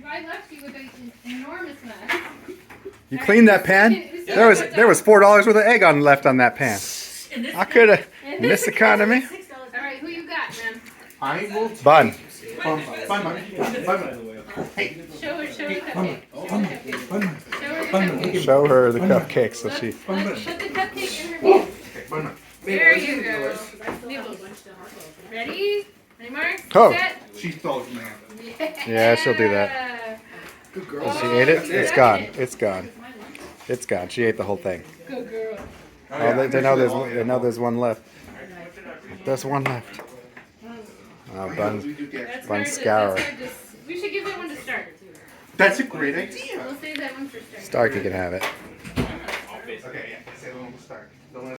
I left you with an enormous mess. You cleaned that pan? There was $4 worth of egg left on that pan. I could have missed the economy. All right, who you got, man? I will take Bun. Bun. Hey. Show her the cupcake. Show her the cupcakes so she. Put the cupcake in her hand. Bun. There you go. Ready? Ready, Mark? Oh. Set. She thought, man. Yeah, she'll do that. Good girl. Oh, she ate it? It's gone. It's gone. It's gone. She ate the whole thing. Good girl. Oh, they know there's one left. There's one left. Oh, bun scour. We should give that one to Stark. That's a great idea. We'll save that one for Stark. Starkey can have it. Okay, yeah. Say the one with Stark.